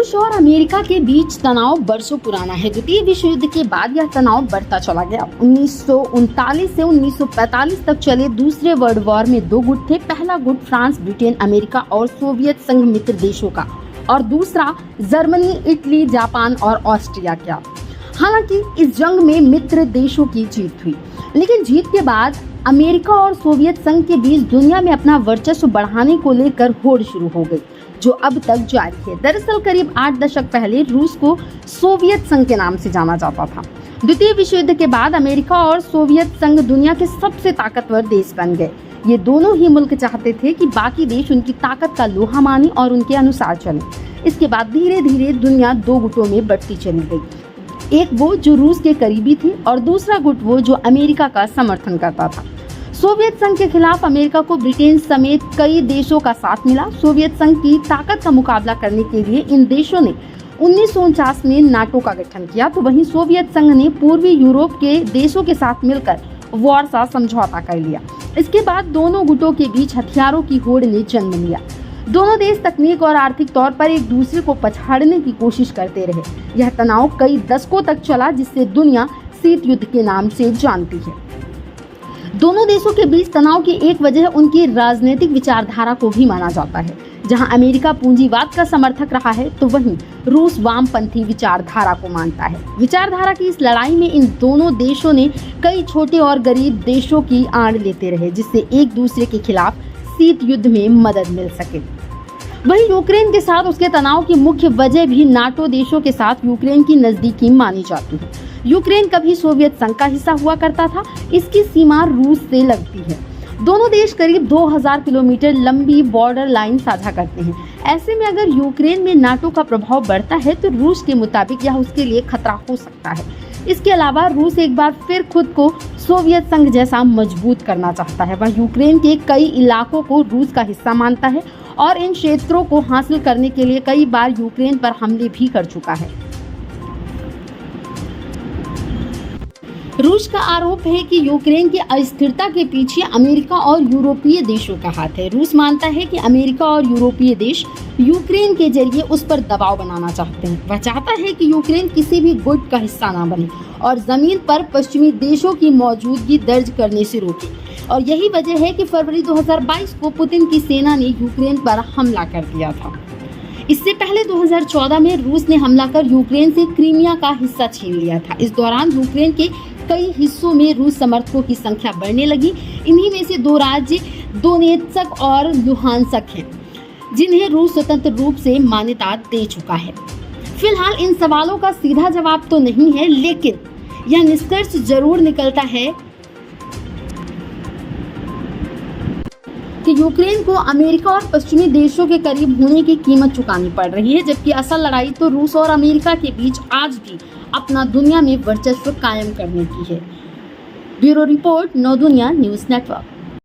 रूस और अमेरिका के बीच तनाव बरसों पुराना है। द्वितीय विश्व युद्ध के बाद यह तनाव बढ़ता चला गया। 1939 से 1945 तक चले दूसरे वर्ल्ड वॉर में दो गुट थे। पहला गुट फ्रांस, ब्रिटेन, अमेरिका और सोवियत संघ मित्र देशों का, और दूसरा जर्मनी, इटली, जापान और ऑस्ट्रिया का। हालांकि इस जंग में मित्र देशों की जीत हुई, लेकिन जीत के बाद अमेरिका और सोवियत संघ के बीच दुनिया में अपना वर्चस्व बढ़ाने को लेकर होड़ शुरू हो गई, जो अब तक जारी है। दरअसल करीब 8 दशक पहले रूस को सोवियत संघ के नाम से जाना जाता था। द्वितीय विश्व युद्ध के बाद अमेरिका और सोवियत संघ दुनिया के सबसे ताकतवर देश बन गए। ये दोनों ही मुल्क चाहते थे कि बाकी देश उनकी ताकत का लोहा माने और उनके अनुसार चले। इसके बाद धीरे धीरे दुनिया दो गुटों में बढ़ती चली गई। एक वो जो रूस के करीबी थी और दूसरा गुट वो जो अमेरिका का समर्थन करता था। सोवियत संघ के खिलाफ अमेरिका को ब्रिटेन समेत कई देशों का साथ मिला। सोवियत संघ की ताकत का मुकाबला करने के लिए इन देशों ने 1949 में नाटो का गठन किया, तो वहीं सोवियत संघ ने पूर्वी यूरोप के देशों के साथ मिलकर वार्सा समझौता कर लिया। इसके बाद दोनों गुटों के बीच हथियारों की होड़ ने जन्म लिया। दोनों देश तकनीक और आर्थिक तौर पर एक दूसरे को पछाड़ने की कोशिश करते रहे। यह तनाव कई दशकों तक चला, जिसे दुनिया शीत युद्ध के नाम से जानती है। दोनों देशों के बीच तनाव की एक वजह उनकी राजनीतिक विचारधारा को भी माना जाता है। जहां अमेरिका पूंजीवाद का समर्थक रहा है, तो वहीं रूस वामपंथी विचारधारा को मानता है। विचारधारा की इस लड़ाई में इन दोनों देशों ने कई छोटे और गरीब देशों की आड़ लेते रहे, जिससे एक दूसरे के खिलाफ शीत युद्ध में मदद मिल सके। वहीं यूक्रेन के साथ उसके तनाव की मुख्य वजह भी नाटो देशों के साथ यूक्रेन की नजदीकी मानी जाती है। यूक्रेन कभी सोवियत संघ का हिस्सा हुआ करता था। इसकी सीमा रूस से लगती है। दोनों देश करीब 2000 किलोमीटर लंबी बॉर्डर लाइन साझा करते हैं। ऐसे में अगर यूक्रेन में नाटो का प्रभाव बढ़ता है, तो रूस के मुताबिक यह उसके लिए खतरा हो सकता है। इसके अलावा रूस एक बार फिर खुद को सोवियत संघ जैसा मजबूत करना चाहता है। वह यूक्रेन के कई इलाकों को रूस का हिस्सा मानता है और इन क्षेत्रों को हासिल करने के लिए कई बार यूक्रेन पर हमले भी कर चुका है। रूस का आरोप है कि यूक्रेन की अस्थिरता के पीछे अमेरिका और यूरोपीय देशों का हाथ है। रूस मानता है कि अमेरिका और यूरोपीय देश यूक्रेन के जरिए उस पर दबाव बनाना चाहते हैं। वह चाहता है कि यूक्रेन किसी भी गुट का हिस्सा ना बने और जमीन पर पश्चिमी देशों की मौजूदगी दर्ज करने से रोके। और यही वजह है कि फरवरी 2022 को पुतिन की सेना ने यूक्रेन पर हमला कर दिया था। इससे पहले 2014 में रूस ने हमला कर यूक्रेन से क्रीमिया का हिस्सा छीन लिया था। इस दौरान यूक्रेन के कई हिस्सों में रूस समर्थकों की संख्या बढ़ने लगी। इन्हीं में से दो राज्य दोनेत्स्क और लुहानस्क हैं, जिन्हें रूस स्वतंत्र रूप से मान्यता दे चुका है। फिलहाल इन सवालों का सीधा जवाब तो नहीं है, लेकिन यह निष्कर्ष जरूर निकलता है कि यूक्रेन को अमेरिका और पश्चिमी देशों के करीब होने की कीमत चुकानी पड़ रही है, जबकि असल लड़ाई तो रूस और अमेरिका के बीच आज भी अपना दुनिया में वर्चस्व कायम करने की है। ब्यूरो रिपोर्ट, नौ दुनिया न्यूज़ नेटवर्क।